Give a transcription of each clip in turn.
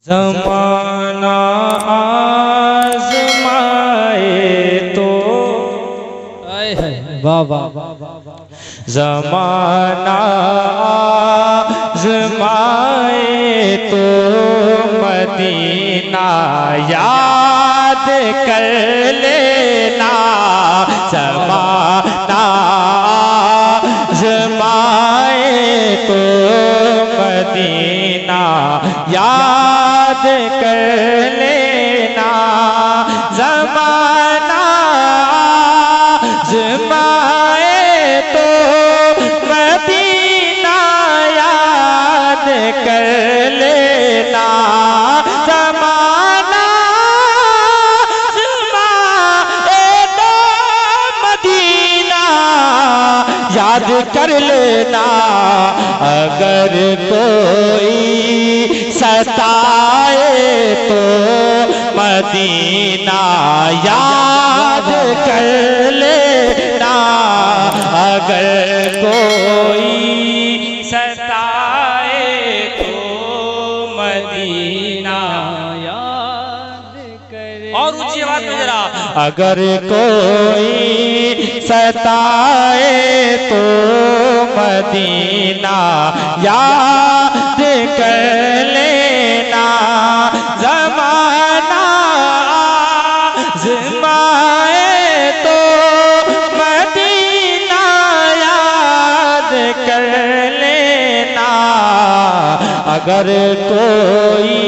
ज़माना आज़माए तो वाह वाह ज़माना आज़माए तो मदीना याद कर लेना। ज़माना आज़माए तो मदीना याद कर लेना। ज़माना आज़माए तो मदीना याद कर लेना। ज़माना आज़माए तो मदीना याद कर लेना। अगर कोई सताए तो मदीना याद कर लेना। अगर कोई सताए तो मदीना याद कर। और ऊंची आवाज में जरा। अगर कोई सताए तो मदीना याद कर लेना। ज़माना आज़माए तो मदीना याद कर लेना। अगर कोई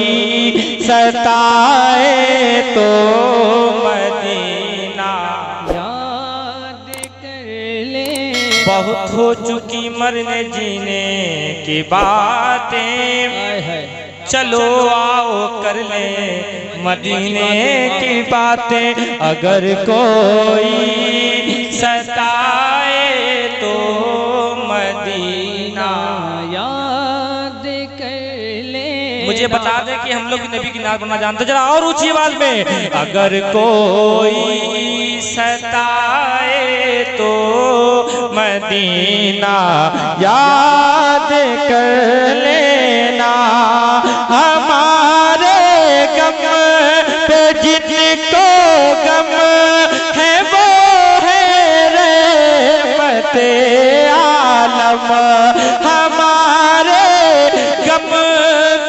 सताए तो मदीना याद कर ले। बहुत हो चुकी मरने जीने की बातें, चलो आओ कर ले मदीने की बातें। अगर कोई सताए तो मदीना याद कर ले। मुझे बता दे कि हम लोग नबी की नात पढ़ना जानते, जरा और ऊंची आवाज में। अगर कोई सताए तो मदीना याद कर लेना। हमारे गम पे जिनको गम है वो है रहमते आलम। हमारे गम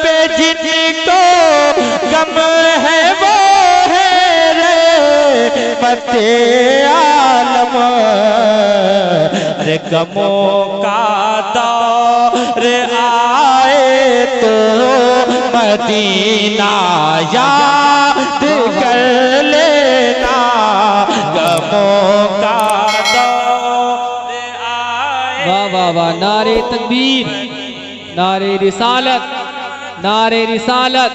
पे जिनको गम है वो है रहमते आलम। अरे गमों का दौर आए तो मदीना याद कर लेना। गमों का दौर आए। वाह वाह वाह। नारे तकबीर, नारे रिसालत, नारे रिसालत।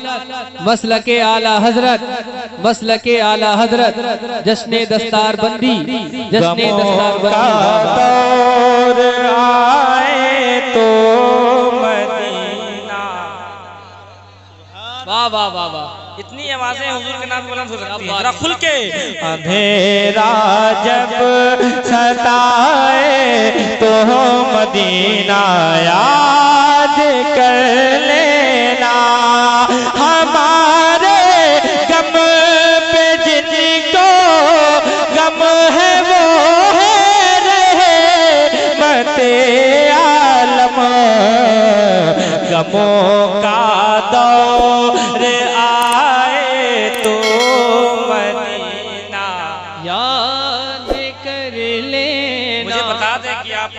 मसलके आला हजरत, मसलके आला हजरत। जश्ने दस्तार बंदी, जश्ने दस्तार बंदी। दौर आए तो मदीना। वाह वाह वाह वाह। इतनी आवाजें हुजूर के नाम बुलंद हो सकती हैं, जरा खुल के। अंधेरा जब सताए तो मदीना याद कर लेना। हमारे गम पे जिनको गम है वो है रहमते आलम। गमों का दौर आए तो मदीना याद कर लेना। मुझे बता दें कि आप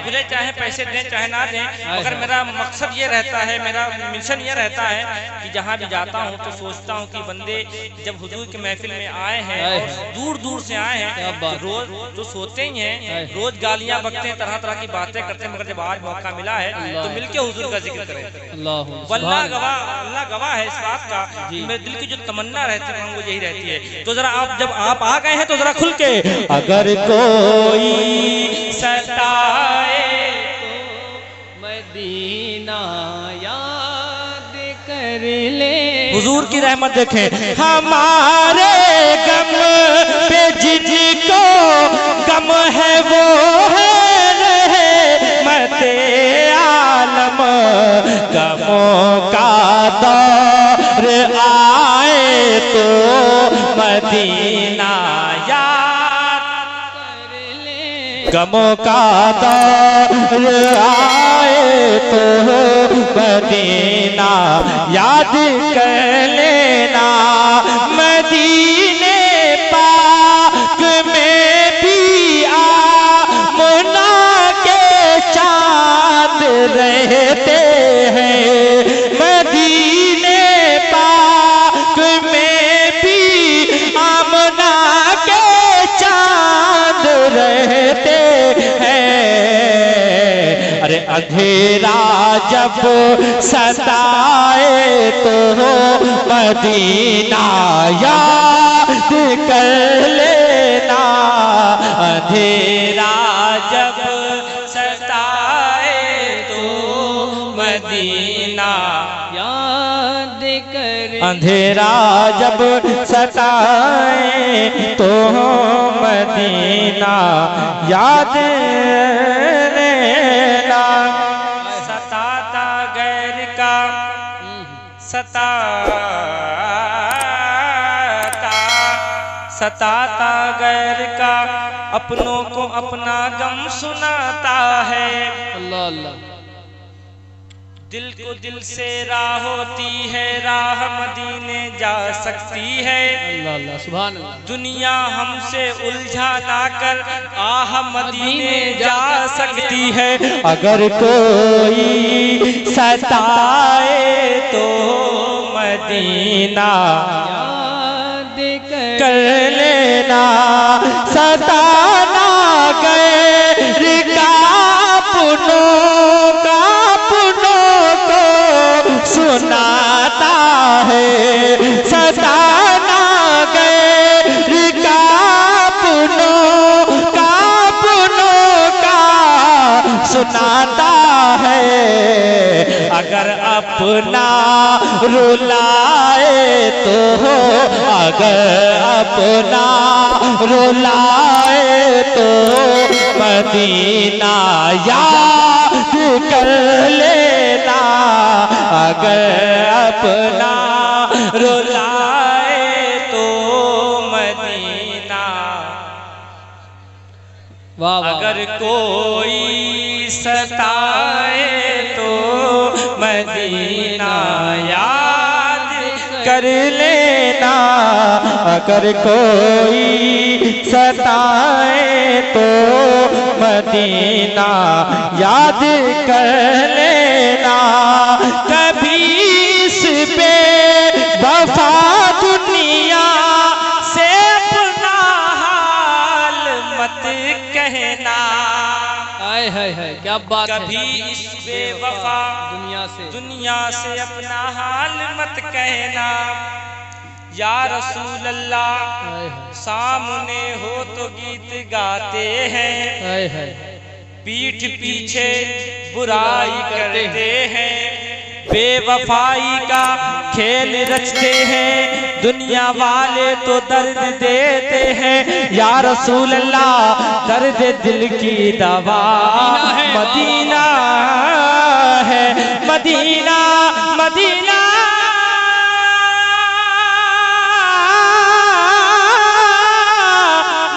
मुझे चाहे पैसे दें चाहे ना दें, मगर मेरा मकसद ये रहता है, मेरा मिशन ये रहता है कि जहाँ भी जाता हूँ तो सोचता हूँ कि बंदे जब हुजूर की महफिल में आए हैं और दूर दूर से आए हैं, तो रोज जो सोते ही हैं, रोज गालियाँ बकते हैं, तरह तरह की बातें करते हैं, मगर जब आज मौका मिला है तो मिलके हुजूर का जिक्र करें। अल्लाह गवाह है इस बात का। मेरे दिल की जो तमन्ना रहती है वो यही रहती है। तो जरा आप जब आप आ गए हैं तो जरा खुल के। अगर कोई सताए मदीना याद कर ले। हुजूर की रहमत देखें। हमारे गम पे जिनको गम है वो है रहमते आलम। गमों का दौर आए तो मदीना याद कर ले, गमों का दौर आए तो मदीना याद कर लेना। मदीने पाक में भी आमना के चांद रहते हैं, मदीने पाक में भी आमना के चांद रहते हैं। अरे अंधेरा जब सताए तो मदीना याद कर लेना। अंधेरा जब सताए तो मदीना याद कर, अंधेरा जब सताए तो मदीना याद लेना। सताता गैर का सताता गैर का अपनों को अपना गम सुनाता है। अल्लाह अल्लाह। दिल को दिल से राह होती है, राह मदीने जा सकती है। अल्लाह अल्लाह सुभान अल्लाह। दुनिया हमसे उलझा ना कर आह मदीने जा सकती है। अगर कोई सताए तो मदीना याद कर लेना। सताना गैर का अपनों को सुनाता है। सताना गैर का अपनों का सुनाता है। अगर अपना रुलाए तो, अगर अपना रुलाए तो मदीना याद कर लेना। अगर अपना रुलाए तो मदीना, वाह वाह। अगर कोई सताए तो मदीना याद कर लेना। अगर कोई सताए तो मदीना याद कर लेना। कभी इस बेवफा दुनिया से अपना हाल मत कहना। हाय हाय हाय क्या बात है। कभी इस बेवफा दुनिया से अपना हाल मत कहना। या रसूल अल्लाह सामने हो तो गीत गाते हैं, पीठ पीछे बुराई करते हैं। बेवफाई का खेल रचते हैं, दुनिया वाले तो दर्द देते हैं। या रसूल अल्लाह दर्द दिल की दवा मदीना है। मदीना मदीना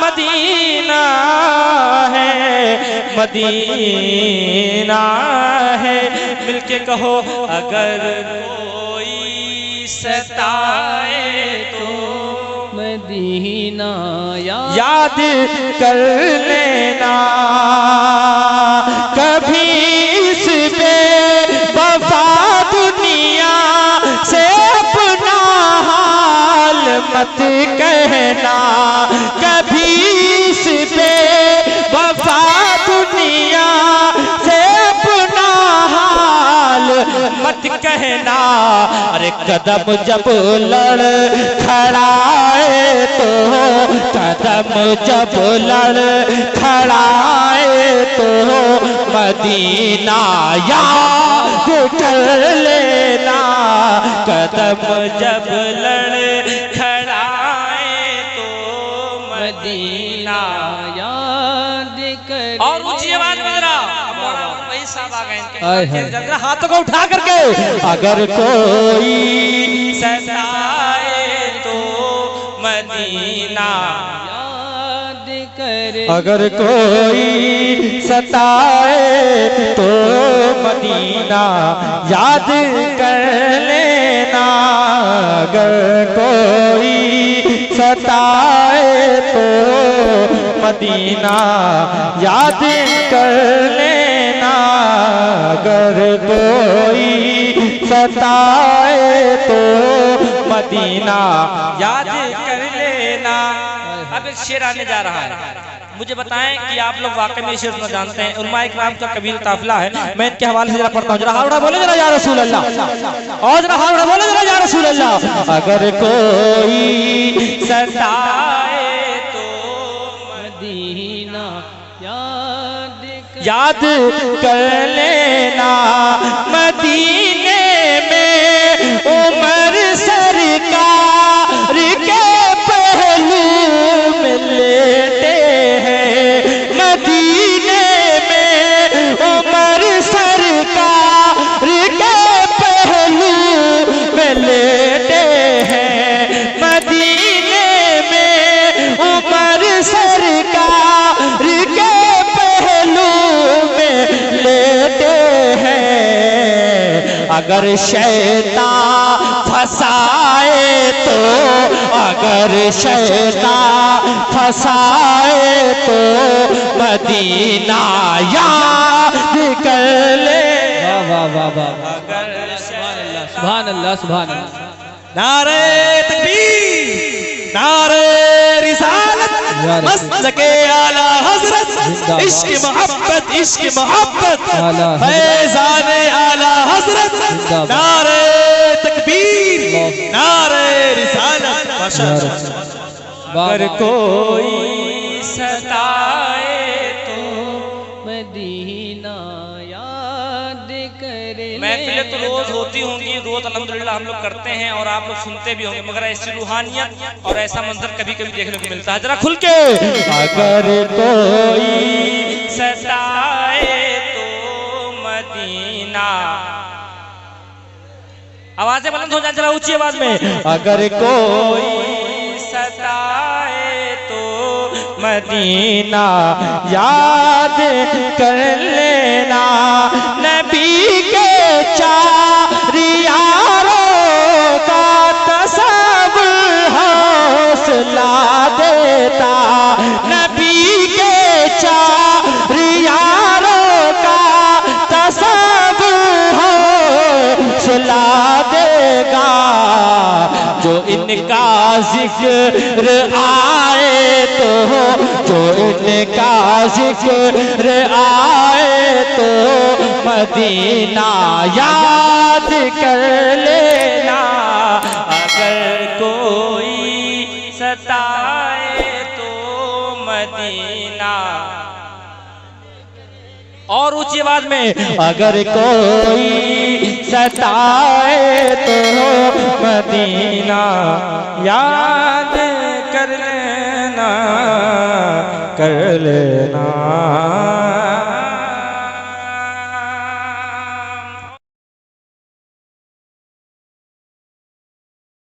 मदीना है, मदीना है। मिलके कहो अगर कोई सताए तो मदीना याद कर लेना। कभी इस बेवफा दुनिया से अपना हाल मत कहना। कभी इस बेवफा दुनिया से अपना हाल मत कहना। अरे कदम जब लड़ खड़ाए तो, कदम जब लड़ खड़ाए तो मदीना याद कर लेना। कदम जब लड़ खड़ाए तो मदीना याद कर। और ऊंची आवाज में जरा वही साहब आ गए, हाथों को उठा करके। अगर कोई मदीना याद कर। अगर कोई सताए तो मदीना याद कर लेना। अगर कोई सताए तो मदीना याद कर लेना। अगर कोई सताए तो मदीना याद कर लेना। अब एक शेर आने जा रहा है, मुझे बताएं कि आप लोग वाकई में शेर सुनना जानते हैं। उलमा इकराम का कबीर काफिला है, मैं इनके हवाले से जरा पढ़ता हूँ। जरा हाथ उठा बोले जरा या रसूल अल्लाह, और जरा हाथ उठा बोले जरा या रसूल अल्लाह। अगर कोई सताए तो मदीना याद कर लेना। मदीने में उमर सरकार के पहलू में लेटे हैं। मदीने में उमर सरकार के पहलू में लेटे हैं। मदीने में उमर सरकार के लेते हैं। अगर शैतान फसाए तो, अगर शैतान फसाए तो मदीना याद कर ले। वाह वाह वाह, सुभान अल्लाह सुभान अल्लाह। नारे तकबीर, नारे रिसालत, मसलके आला हजरत, इश्क मोहब्बत, इश्क मोहब्बत, फैज़ाने आला हजरत। नारे तकबीर, नारे रिसालत, माशाअल्लाह। अगर कोई सताए तो मदीना याद करे। महफिलें तो रोज होती होंगी, रोज अल्हम्दुलिल्लाह हम लोग करते हैं और आप लोग सुनते भी होंगे, मगर ऐसी रूहानियत और ऐसा मंजर कभी कभी देखने को मिलता है। जरा खुल के अगर कोई सताए तो मदीना, आवाजें बुलंद हो जाए जरा ऊंची आवाज में। अगर कोई सताए तो मदीना याद कर लेना। नबी के चार यारों का तसव्वुर हौसला देता। नबी के चार यारों का तसव्वुर हौसला देगा। जो इनका जिक्र आए तो, जो इनका जिक्र आए तो मदीना याद कर लेना। अगर कोई सताए तो मदीना, और ऊंची आवाज में। अगर कोई सताए तो मदीना याद कर लेना, कर लेना।